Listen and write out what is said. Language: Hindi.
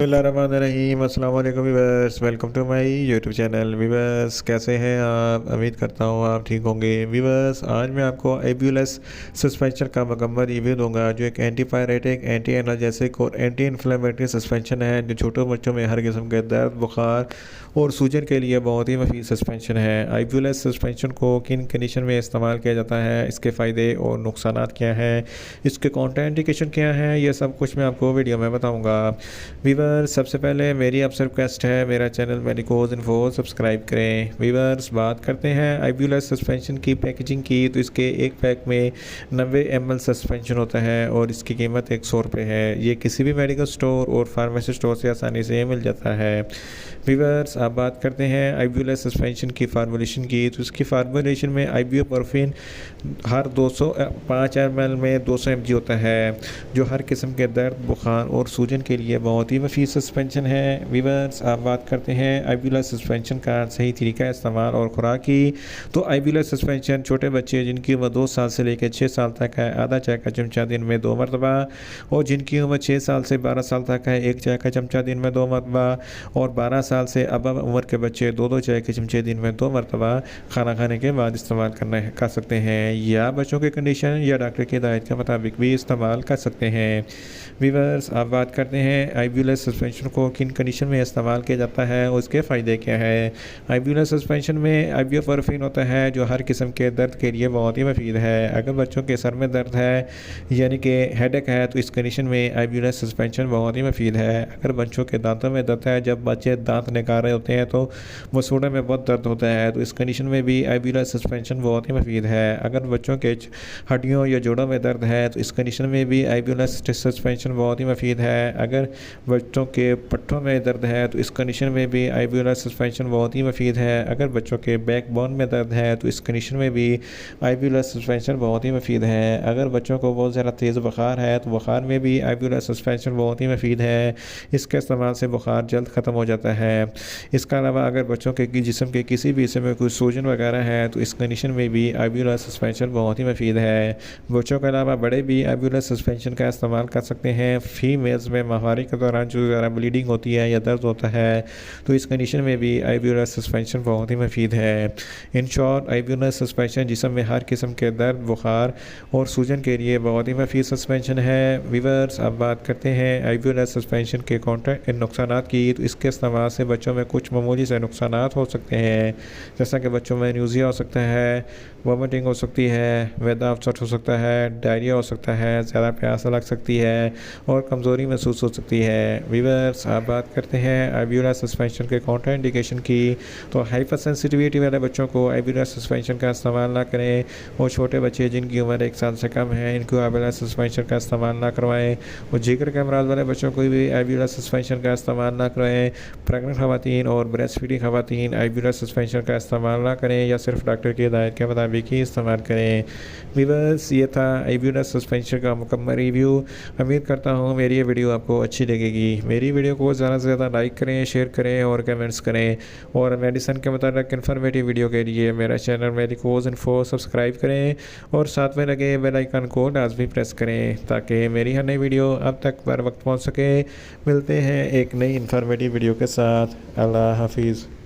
बिस्मिल्लाहिर्रहमानिर्रहीम। अस्सलाम वालेकुम viewers, welcome to my YouTube channel. Viewers कैसे हैं आप? उम्मीद करता हूँ आप ठीक होंगे। वीवर्स आज मैं आपको एब्यूलेस सस्पेंशन का मुकम्मल रिव्यू दूंगा, जो एक एंटी पायरेटिक, एंटी एनाल्जेसिक और एंटी इन्फ्लेमेटरी सस्पेंशन है, जो छोटे बच्चों में हर किस्म के दर्द, बुखार और सूजन के लिए बहुत ही मफीद सस्पेंशन है। एब्यूलेस सस्पेंशन को किन कंडीशन में इस्तेमाल किया जाता है, इसके फ़ायदे और नुकसानात क्या हैं, इसके कॉन्ट्राइंडिकेशन क्या है, ये सब कुछ मैं आपको वीडियो में बताऊँगा। वीवर्स सबसे पहले मेरी आपसे रिक्वेस्ट है, मेरा चैनल मेडिकोज इन्फो सब्सक्राइब करें। वीवर्स बात करते हैं एब्यूलेस सस्पेंशन की पैकेजिंग की, तो इसके एक पैक में 90 ml सस्पेंशन होता है और इसकी कीमत 100 रुपये है। ये किसी भी मेडिकल स्टोर और फार्मेसी स्टोर से आसानी से मिल जाता है। वीवर्स आप बात करते हैं एब्यूलेस सस्पेंशन की फार्मूलेशन की, तो इसकी फार्मूलेशन में आइब्यूप्रोफेन हर 205 ml में 200 mg होता है, जो हर किस्म के दर्द, बुखार और सूजन के लिए बहुत ही मफीद सस्पेंशन है। वीवर्स आप बात करते हैं एब्यूलेस सस्पेंशन का सही तरीका इस्तेमाल और खुराक की, तो एब्यूलेस सस्पेंशन छोटे बच्चे जिनकी उम्र 2 साल से लेकर 6 साल तक है, आधा चाय का चमचा दिन में 2 मरतबा, और जिनकी उम्र 6 साल से 12 साल तक है, 1 चाय का चमचा दिन में 2 मरतबा, और 12 साल से अब उम्र के बच्चे 2-2 चाय के चमचे दिन में 2 मरतबा खाना खाने के बाद इस्तेमाल कर सकते हैं, या बच्चों के कंडीशन या डॉक्टर की हिदायत के मुताबिक भी इस्तेमाल कर सकते हैं। वीवर्स आप बात करते हैं एब्यूलेस सस्पेंशन को किन कंडीशन में इस्तेमाल किया जाता है और उसके फ़ायदे क्या है। एब्यूलेस सस्पेंशन में आइब्यूप्रोफेन होता है, जो हर किस्म के दर्द के लिए बहुत ही मुफीद है। अगर बच्चों के सर में दर्द है यानी कि हेडेक है, तो इस कंडीशन में एब्यूलेस सस्पेंशन बहुत ही मुफीद है। अगर बच्चों के दांतों में दर्द है, जब बच्चे दांत निकाल रहे होते हैं तो मसूड़े में बहुत दर्द होता है, तो इस कंडीशन में भी एब्यूलेस सस्पेंशन बहुत ही मुफीद है। अगर बच्चों के हड्डियों या जोड़ों में दर्द है, तो इस कंडीशन में भी एब्यूलेस सस्पेंशन बहुत ही मुफीद है। अगर बच्चों के पट्टों में दर्द है, तो इस कंडीशन में भी एब्यूलेस सस्पेंशन बहुत ही मुफीद है। अगर बच्चों के बैकबोन में दर्द है, तो इस कंडीशन में भी एब्यूलेस सस्पेंशन बहुत ही मुफीद है। अगर बच्चों को बहुत ज़्यादा तेज़ बुखार है, तो बुखार में भी एब्यूलेस सस्पेंशन बहुत ही मुफीद है। इसके इस्तेमाल से बुखार जल्द ख़त्म हो जाता है। इसके अलावा अगर बच्चों के जिस्म के किसी भी हिस्से में कोई सूजन वगैरह है, तो इस कंडीशन में भी एब्यूलेस सस्पेंशन बहुत ही मुफीद है। बच्चों के अलावा बड़े भी एब्यूलेस सस्पेंशन का इस्तेमाल कर सकते हैं। फीमेल्स में माहवारी के दौरान जो ज़्यादा ब्लीडिंग होती है या दर्द होता है, तो इस कंडीशन में भी एब्यूलेस सस्पेंशन बहुत ही मुफीद है। इन शॉर्ट एब्यूलेस सस्पेंशन जिस्म में हर किस्म के दर्द, बुखार और सूजन के लिए बहुत ही मुफीद सस्पेंशन है। वीवर्स अब बात करते हैं एब्यूलेस सस्पेंशन के नुकसानात की, तो इसके इस्तेमाल से बच्चों में कुछ मामूली से नुकसानात हो सकते हैं, जैसा कि बच्चों में न्यूज़िया हो सकता है, वॉमिटिंग हो सकती है, मैदा अफसट हो सकता है, डायरिया हो सकता है, ज़्यादा प्यास लग सकती है और कमज़ोरी महसूस हो सकती है। वीवर्स आप बात करते हैं एब्यूलेस सस्पेंशन के कॉन्ट्राइंडिकेशन की, तो हाइपर सेंसिटिविटी वाले बच्चों को एब्यूलेस सस्पेंशन का इस्तेमाल ना करें, और छोटे बच्चे जिनकी उम्र 1 साल से कम है, इनको एब्यूलेस सस्पेंशन का इस्तेमाल ना करवाएं, और जिगर के अमराज वाले बच्चों को भी एब्यूलेस सस्पेंशन का इस्तेमाल ना करवाएं। प्रेगनेंट खवातीन और ब्रेस्ट फीडिंग खवातीन एब्यूलेस सस्पेंशन का इस्तेमाल ना करें, या सिर्फ डॉक्टर की हिदायत के मुताबिक ही इस्तेमाल करें। वीवर्स ये था एब्यूलेस सस्पेंशन का मुकम्मल रिव्यू। उम्मीद करता हूँ मेरी ये वीडियो आपको अच्छी लगेगी। मेरी वीडियो को ज़्यादा से ज़्यादा लाइक करें, शेयर करें और कमेंट्स करें, और मेडिसिन के मतलब इन्फॉर्मेटिव वीडियो के लिए मेरा चैनल मेडिकोज इन्फो सब्सक्राइब करें, और साथ में लगे बेल आइकन को लाजमी प्रेस करें, ताकि मेरी हर नई वीडियो अब तक बर वक्त पहुँच सके। मिलते हैं एक नई इन्फॉर्मेटिव वीडियो के साथ। अल्लाह हाफिज़।